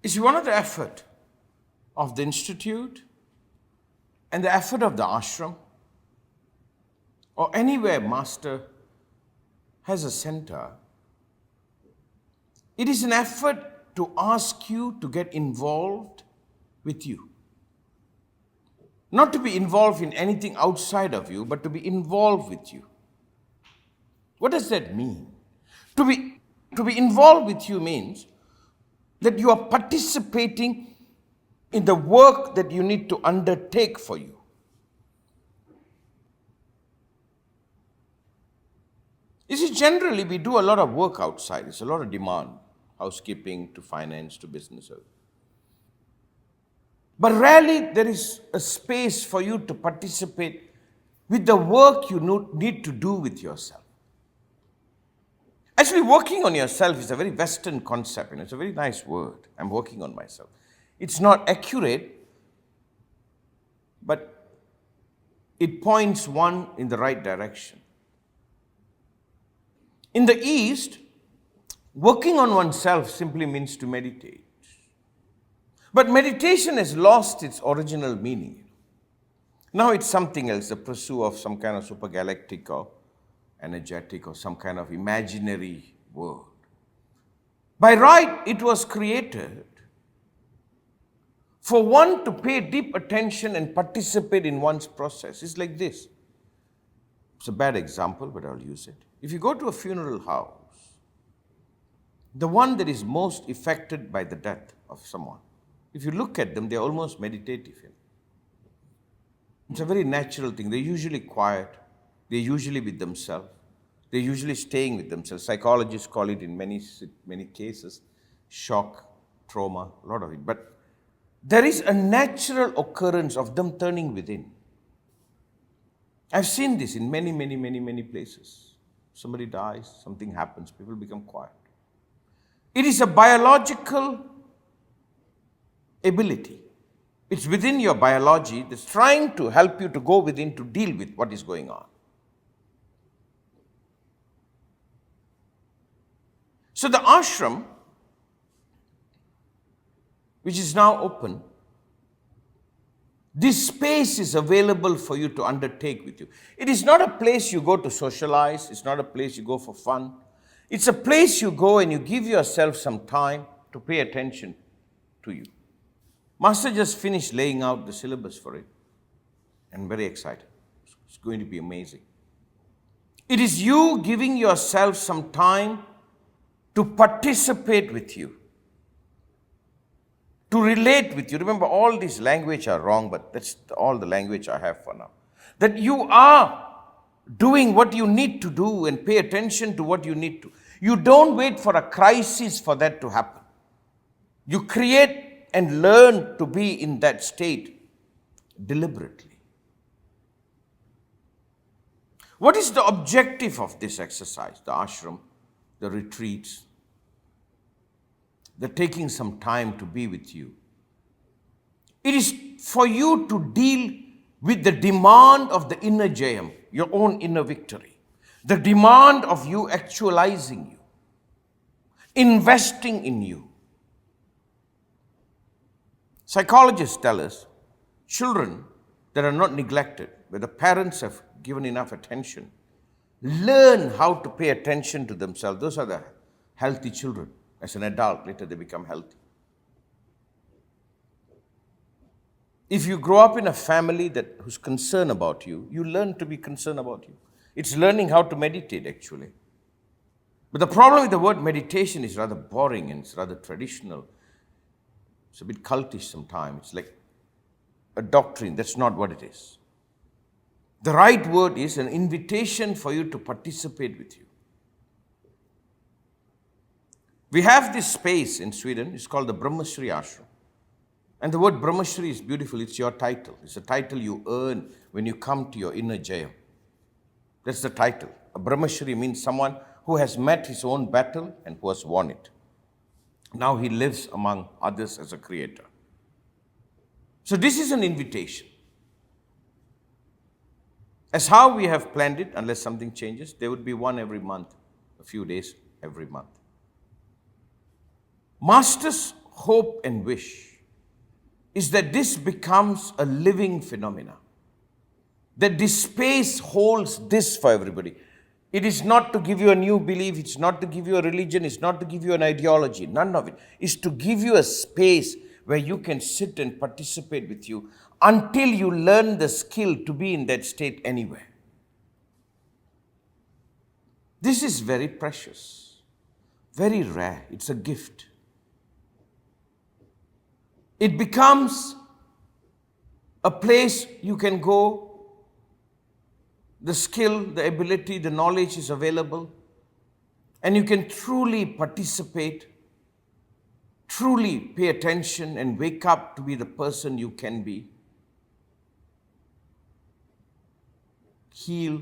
It's one of the effort of the institute and the effort of the ashram or anywhere master has a center. It is an effort to ask you to get involved with you. Not to be involved in anything outside of you, but to be involved with you. What does that mean? To be involved with you means that you are participating in the work that you need to undertake for you. You see, generally we do a lot of work outside. It's a lot of demand, housekeeping to finance to business. But rarely there is a space for you to participate with the work you need to do with yourself. Actually, working on yourself is a very Western concept. It's a very nice word. I'm working on myself. It's not accurate, but it points one in the right direction. In the East, working on oneself simply means to meditate. But meditation has lost its original meaning. Now it's something else, the pursuit of some kind of supergalactic or energetic or some kind of imaginary world. By right, it was created for one to pay deep attention and participate in one's process. It's like this. It's a bad example, but I'll use it. If you go to a funeral house, the one that is most affected by the death of someone, if you look at them, they're almost meditative. It's a very natural thing. They're usually quiet. They're usually with themselves. They're usually staying with themselves. Psychologists call it in many cases shock, trauma, a lot of it. But there is a natural occurrence of them turning within. I've seen this in many places. Somebody dies, something happens, people become quiet. It is a biological ability. It's within your biology that's trying to help you to go within to deal with what is going on. So the ashram, which is now open, this space is available for you to undertake with you. It is not a place you go to socialize. It's not a place you go for fun. It's a place you go and you give yourself some time to pay attention to you. Master just finished laying out the syllabus for it. And I'm very excited. It's going to be amazing. It is you giving yourself some time to participate with you, to relate with you. Remember, all this language are wrong, but that's all the language I have for now. That you are doing what you need to do and pay attention to what you need to. You don't wait for a crisis for that to happen. You create and learn to be in that state deliberately. What is the objective of this exercise, the ashram, the retreats, the taking some time to be with you? It is for you to deal with the demand of the inner jayam, your own inner victory, the demand of you actualizing you, investing in you. Psychologists tell us children that are not neglected, where the parents have given enough attention, learn how to pay attention to themselves. Those are the healthy children. As an adult, later they become healthy. If you grow up in a family who's concerned about you, you learn to be concerned about you. It's learning how to meditate, actually. But the problem with the word meditation is rather boring and it's rather traditional. It's a bit cultish sometimes. It's like a doctrine. That's not what it is. The right word is an invitation for you to participate with you. We have this space in Sweden. It's called the Brahmashri Ashram. And the word Brahmashri is beautiful. It's your title. It's a title you earn when you come to your inner jayam. That's the title. A Brahmashri means someone who has met his own battle and who has won it. Now he lives among others as a creator. So this is an invitation. As how we have planned it, unless something changes, there would be one every month, a few days every month. Masters hope and wish is that this becomes a living phenomena. That this space holds this for everybody. It is not to give you a new belief, it's not to give you a religion, it's not to give you an ideology, none of it. It's to give you a space where you can sit and participate with you until you learn the skill to be in that state anywhere. This is very precious, very rare. It's a gift. It becomes a place you can go. The skill, the ability, the knowledge is available, and you can truly participate, truly pay attention and wake up to be the person you can be. Heal,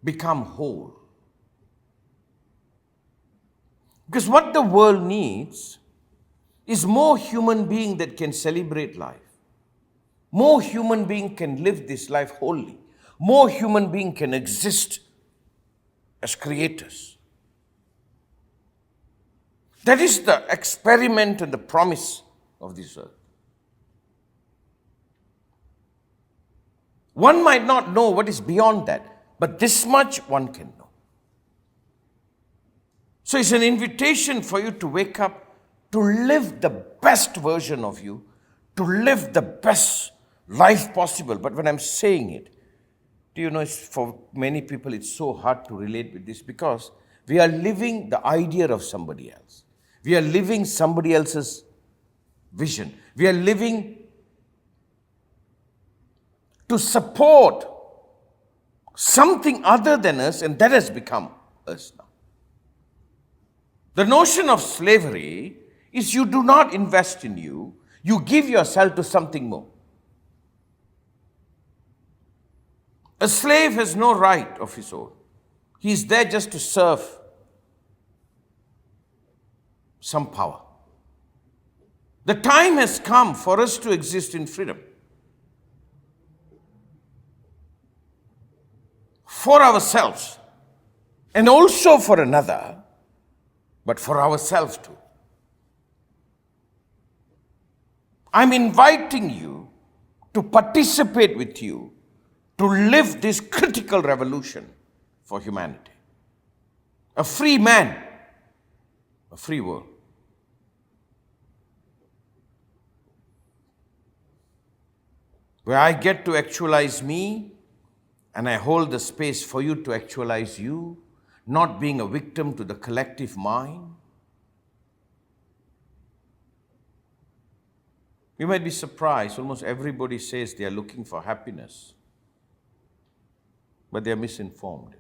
become whole. Because what the world needs is more human being that can celebrate life. More human being can live this life wholly. More human being can exist as creators. That is the experiment and the promise of this earth. One might not know what is beyond that, but this much one can know. So it's an invitation for you to wake up, to live the best version of you, to live the best life possible. But when I'm saying it, do you know, for many people it's so hard to relate with this because we are living the idea of somebody else. We are living somebody else's vision. We are living to support something other than us, and that has become us now. The notion of slavery is you do not invest in you, you give yourself to something more. A slave has no right of his own. He is there just to serve some power. The time has come for us to exist in freedom. For ourselves, and also for another, but for ourselves too. I'm inviting you to participate with you to live this critical revolution for humanity. A free man, a free world. Where I get to actualize me, and I hold the space for you to actualize you, not being a victim to the collective mind. You might be surprised, almost everybody says they are looking for happiness. But they are misinformed.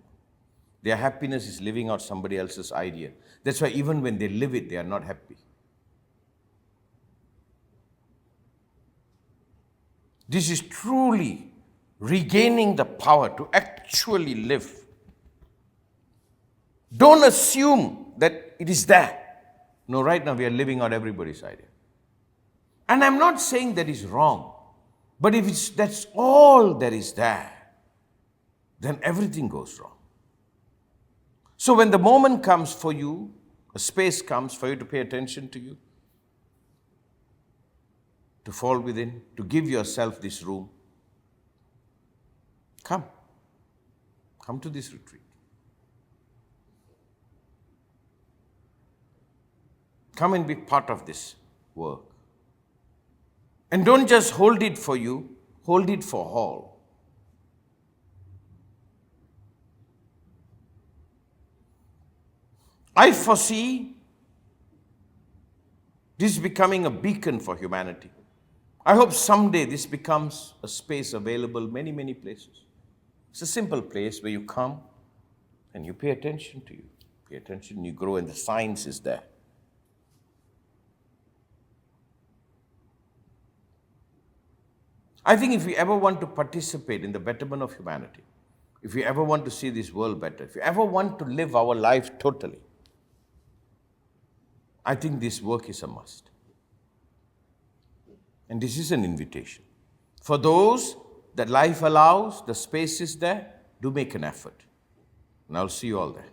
Their happiness is living out somebody else's idea. That's why even when they live it, they are not happy. This is truly regaining the power to actually live. Don't assume that it is there. No, right now we are living out everybody's idea. And I'm not saying that is wrong. But if that's all that is there, then everything goes wrong. So when the moment comes for you, a space comes for you to pay attention to you, to fall within, to give yourself this room, come to this retreat. Come and be part of this work. And don't just hold it for you, hold it for all. I foresee this becoming a beacon for humanity. I hope someday this becomes a space available many, many places. It's a simple place where you come and you pay attention to you. Pay attention, you grow, and the science is there. I think if we ever want to participate in the betterment of humanity, if we ever want to see this world better, if we ever want to live our life totally, I think this work is a must. And this is an invitation. For those that life allows, the space is there, do make an effort. And I'll see you all there.